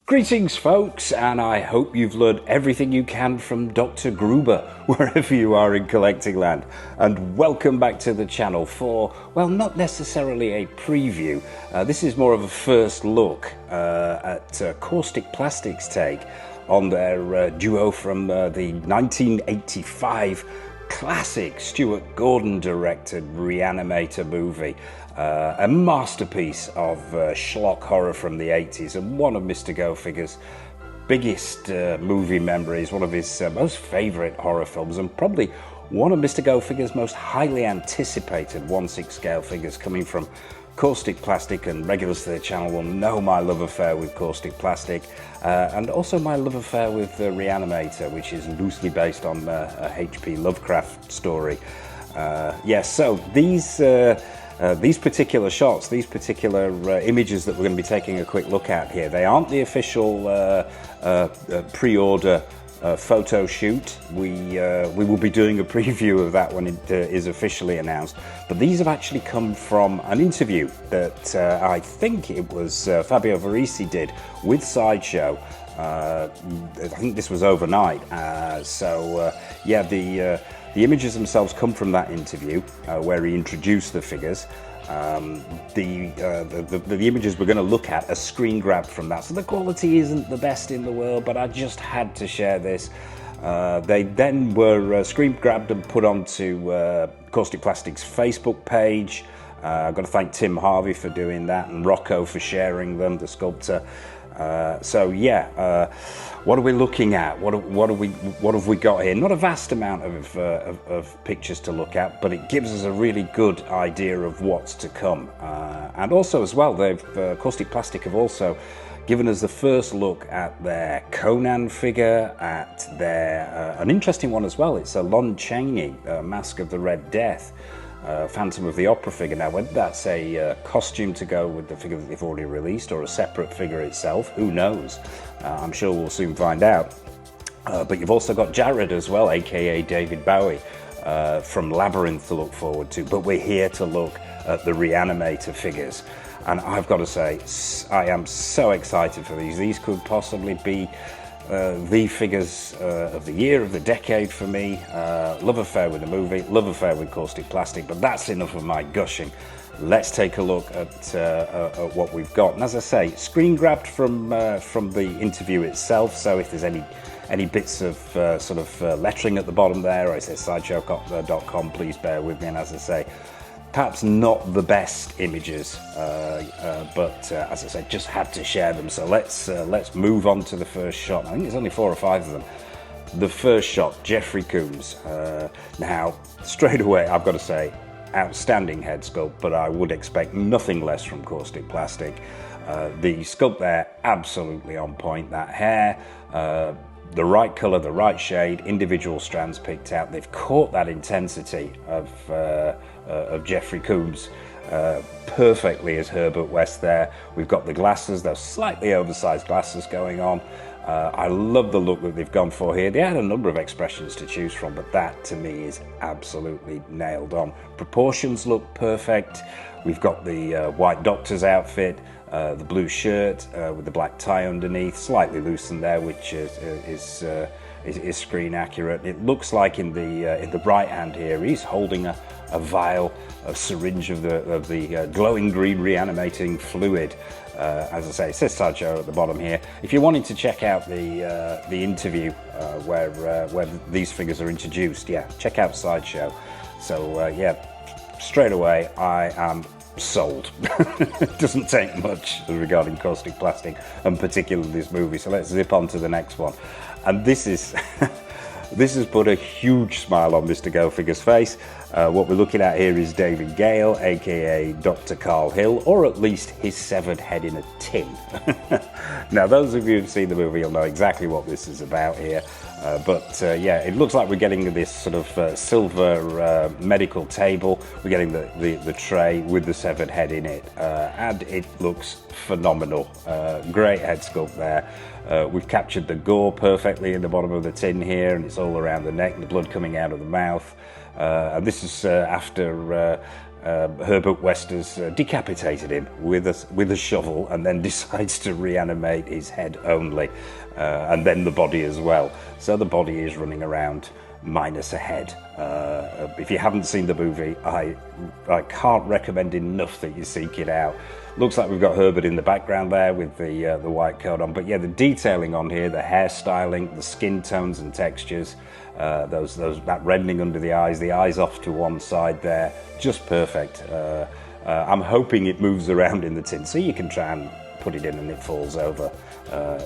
Greetings folks, and I hope you've learned everything you can from Dr. Gruber, wherever you are in collecting land. And welcome back to the channel for, well, not necessarily a preview. This is more of a first look at Kaustic Plastiks' take on their duo from the 1985 classic Stuart Gordon directed Re-Animator movie. A masterpiece of schlock horror from the 80s and one of Mr. Go Figure's biggest movie memories, one of his most favourite horror films, and probably one of Mr. Go Figure's most highly anticipated 1/6 scale figures coming from Kaustic Plastik, and regulars to the channel will know my love affair with Kaustic Plastik, and also my love affair with Re-Animator, which is loosely based on a H.P. Lovecraft story. Yes, so these particular shots, these particular images that we're going to be taking a quick look at here, they aren't the official pre-order photo shoot. We will be doing a preview of that when it is officially announced. But these have actually come from an interview that I think it was Fabio Verisi did with Sideshow. I think this was overnight. Yeah, the images themselves come from that interview where he introduced the figures. The images we're going to look at are screen grabbed from that, so the quality isn't the best in the world, but I just had to share this. They then were screen grabbed and put onto Kaustic Plastiks' Facebook page. I've got to thank Tim Harvey for doing that, and Rocco for sharing them, the sculptor. So yeah, what are we looking at? What have we got here? Not a vast amount of pictures to look at, but it gives us a really good idea of what's to come. And also as well, Kaustic Plastik have also given us the first look at their Conan figure, at their an interesting one as well. It's a Lon Chaney, Mask of the Red Death. Phantom of the Opera figure. Now, whether that's a costume to go with the figure that they've already released or a separate figure itself, who knows? I'm sure we'll soon find out. But you've also got Jared as well, aka David Bowie, from Labyrinth to look forward to. But we're here to look at the Re-Animator figures. And I've got to say, I am so excited for these. These could possibly be the figures of the year, of the decade for me. Love affair with the movie, love affair with Kaustic Plastik, but that's enough of my gushing. Let's take a look at what we've got. And as I say, screen grabbed from the interview itself, so if there's any bits of sort of lettering at the bottom there, or it says sideshow.com, please bear with me. And as I say, perhaps not the best images, but as I said, just had to share them. So let's move on to the first shot. I think there's only 4 or 5 of them. The first shot, Jeffrey Combs. Now, straight away, I've got to say, outstanding head sculpt, but I would expect nothing less from Kaustic Plastik. The sculpt there, absolutely on point. That hair, the right colour, the right shade, individual strands picked out. They've caught that intensity of Jeffrey Combs perfectly as Herbert West there. We've got the glasses, those slightly oversized glasses going on. I love the look that they've gone for here. They had a number of expressions to choose from, but that to me is absolutely nailed on. Proportions look perfect. We've got the white doctor's outfit, the blue shirt with the black tie underneath, slightly loosened there, which is screen accurate. It looks like in the right hand here, he's holding a vial, a syringe of the glowing green reanimating fluid. As I say, it says Sideshow at the bottom here. If you're wanting to check out the interview where these figures are introduced, yeah, check out Sideshow. So yeah, straight away I am sold. It doesn't take much regarding Kaustic Plastik, and particularly this movie. So let's zip on to the next one. And this is this has put a huge smile on Mr. Go Figure's face. What we're looking at here is David Gale, aka Dr. Carl Hill, or at least his severed head in a tin. Now, those of you who've seen the movie will know exactly what this is about here. Yeah, it looks like we're getting this sort of silver medical table. We're getting the tray with the severed head in it, and it looks phenomenal. Great head sculpt there. We've captured the gore perfectly in the bottom of the tin here, and it's all around the neck, the blood coming out of the mouth. And this is after Herbert West has decapitated him with a shovel, and then decides to reanimate his head only, and then the body as well. So the body is running around minus a head. If you haven't seen the movie, I can't recommend enough that you seek it out. Looks like we've got Herbert in the background there with the white coat on, but yeah, the detailing on here, the hairstyling, the skin tones and textures, that reddening under the eyes off to one side there, just perfect. I'm hoping it moves around in the tin, so you can try and put it in and it falls over.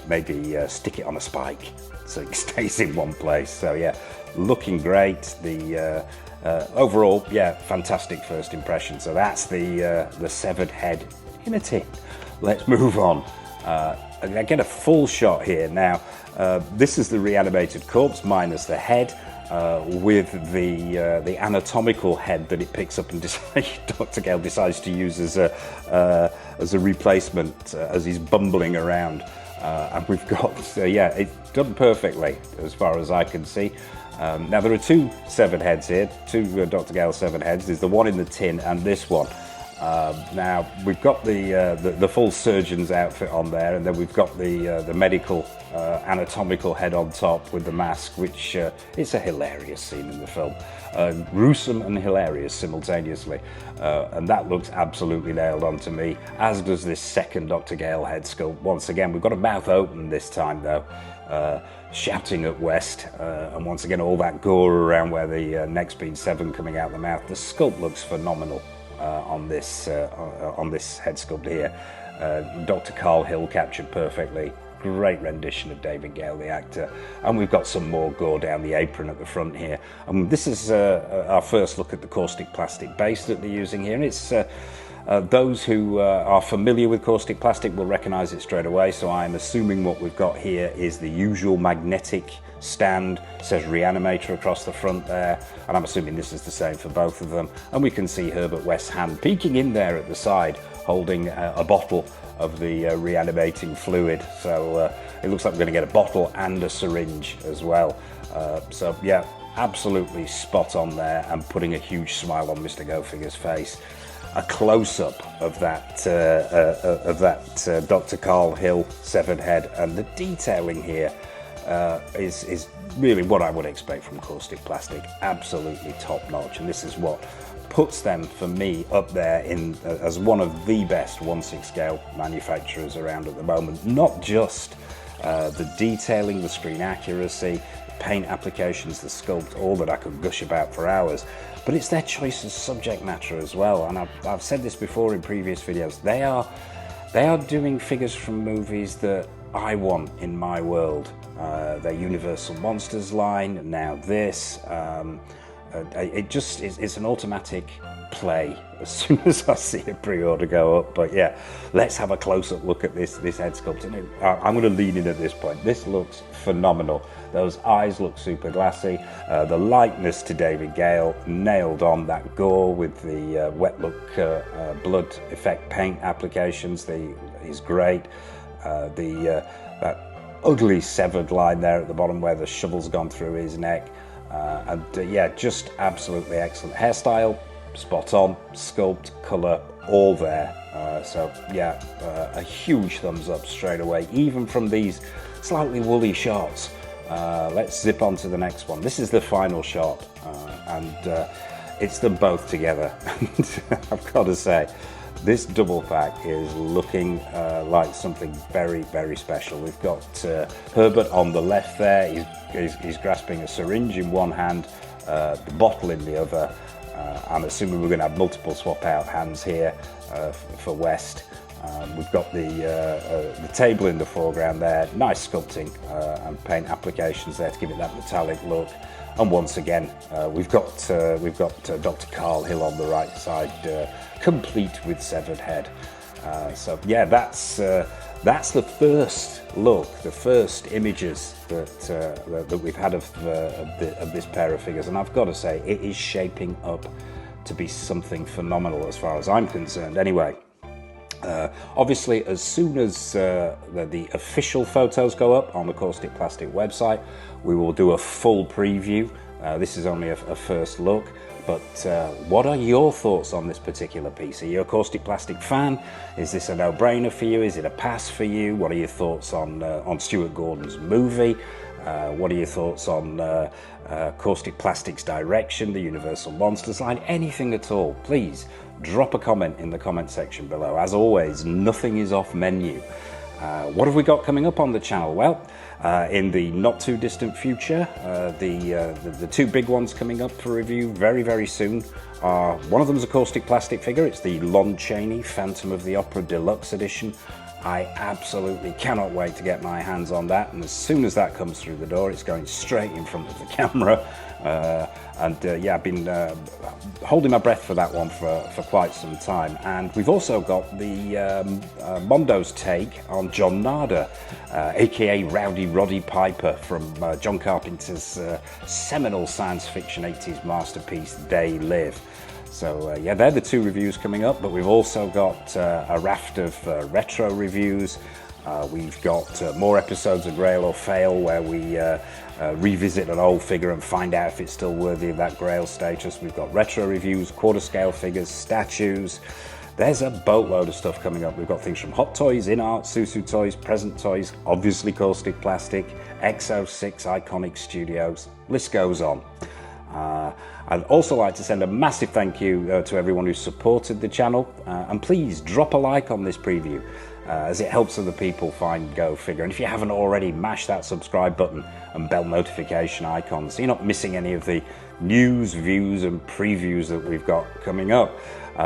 Maybe stick it on a spike so it stays in one place. So yeah, looking great. The overall, yeah, fantastic first impression. So that's the severed head in a tin. Let's move on. I get a full shot here now. This is the reanimated corpse minus the head, with the anatomical head that it picks up and Dr. Gale decides to use as a replacement as he's bumbling around. And we've got, yeah, it's done perfectly as far as I can see. Now there are two severed heads here, two Dr. Gale severed heads. There's the one in the tin and this one. Now we've got the full surgeon's outfit on there, and then we've got the medical anatomical head on top with the mask, which it's a hilarious scene in the film, gruesome and hilarious simultaneously, and that looks absolutely nailed on to me, as does this second Dr. Gale head sculpt. Once again, we've got a mouth open this time though, shouting at West, and once again all that gore around where the neck's been severed coming out the mouth. The sculpt looks phenomenal. On this head sculpt here. Dr. Carl Hill captured perfectly. Great rendition of David Gale, the actor. And we've got some more gore down the apron at the front here. This is our first look at the caustic plastic base that they're using here. And it's those who are familiar with caustic plastic will recognize it straight away. So I'm assuming what we've got here is the usual magnetic stand. It says Re-Animator across the front there, and I'm assuming this is the same for both of them. And we can see Herbert West's hand peeking in there at the side, holding a bottle of the reanimating fluid. So it looks like we're going to get a bottle and a syringe as well. So yeah, absolutely spot on there, and putting a huge smile on Mr. Go-Figure's face. A close-up of that Dr. Carl Hill severed head, and the detailing here is really what I would expect from Kaustic Plastik. Absolutely top-notch, and this is what puts them, for me, up there as one of the best 1/6 scale manufacturers around at the moment. Not just the detailing, the screen accuracy, paint applications, the sculpt, all that I could gush about for hours, but it's their choice of subject matter as well. And I've said this before in previous videos, they are doing figures from movies that I want in my world. Their Universal Monsters line, now this, it just it's an automatic play as soon as I see a pre-order go up. But yeah, let's have a close-up look at this head sculpt. I'm going to lean in at this point. This looks phenomenal. Those eyes look super glassy. The likeness to David Gale, nailed on. That gore with the wet look blood effect paint applications is great. That ugly severed line there at the bottom where the shovel's gone through his neck, and yeah, just absolutely excellent hairstyle, spot on, sculpt, color, all there. So yeah, a huge thumbs up straight away, even from these slightly woolly shots. Let's zip on to the next one. This is the final shot, and it's them both together. I've got to say, this double pack is looking like something very, very special. We've got Herbert on the left there. He's grasping a syringe in one hand, the bottle in the other. I'm assuming we're going to have multiple swap out hands here for West. We've got the table in the foreground there. Nice sculpting and paint applications there to give it that metallic look. And once again, we've got Dr. Carl Hill on the right side, complete with severed head. So yeah, that's the first look, the first images that we've had of this pair of figures, and I've got to say, it is shaping up to be something phenomenal as far as I'm concerned. Anyway, Obviously, as soon as the official photos go up on the Kaustic Plastik website, we will do a full preview. This is only a first look, but what are your thoughts on this particular piece? Are you a Kaustic Plastik fan? Is this a no-brainer for you? Is it a pass for you? What are your thoughts on Stuart Gordons' movie? What are your thoughts on Kaustic Plastiks' direction, the Universal Monsters line? Anything at all, please drop a comment in the comment section below. As always, nothing is off menu. What have we got coming up on the channel? Well, in the not too distant future, the two big ones coming up for review very, very soon are, one of them is a Kaustic Plastik figure. It's the Lon Chaney Phantom of the Opera Deluxe Edition. I absolutely cannot wait to get my hands on that, and as soon as that comes through the door, it's going straight in front of the camera. Yeah, I've been holding my breath for that one for quite some time. And we've also got the Mondo's take on John Nada, aka Rowdy Roddy Piper, from John Carpenter's seminal science fiction 80s masterpiece, They Live. So yeah, they're the two reviews coming up, but we've also got a raft of retro reviews. We've got more episodes of Grail or Fail, where we revisit an old figure and find out if it's still worthy of that Grail status. We've got retro reviews, quarter scale figures, statues. There's a boatload of stuff coming up. We've got things from Hot Toys, In Art, Susu Toys, Present Toys, obviously Kaustic Plastik, X06 Iconic Studios, list goes on. I'd also like to send a massive thank you to everyone who supported the channel, and please drop a like on this preview, as it helps other people find Go Figure. And if you haven't already, mash that subscribe button and bell notification icon so you're not missing any of the news, views and previews that we've got coming up.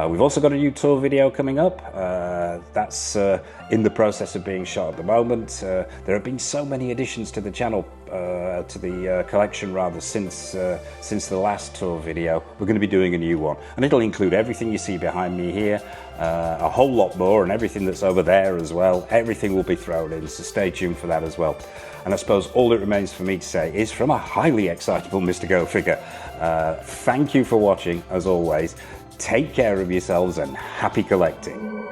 We've also got a new tour video coming up. That's in the process of being shot at the moment. There have been so many additions to the channel, to the collection rather, since the last tour video. We're going to be doing a new one, and it'll include everything you see behind me here, a whole lot more, and everything that's over there as well. Everything will be thrown in, so stay tuned for that as well. And I suppose all that remains for me to say is, from a highly excitable Mr. Go Figure, thank you for watching, as always. Take care of yourselves and happy collecting.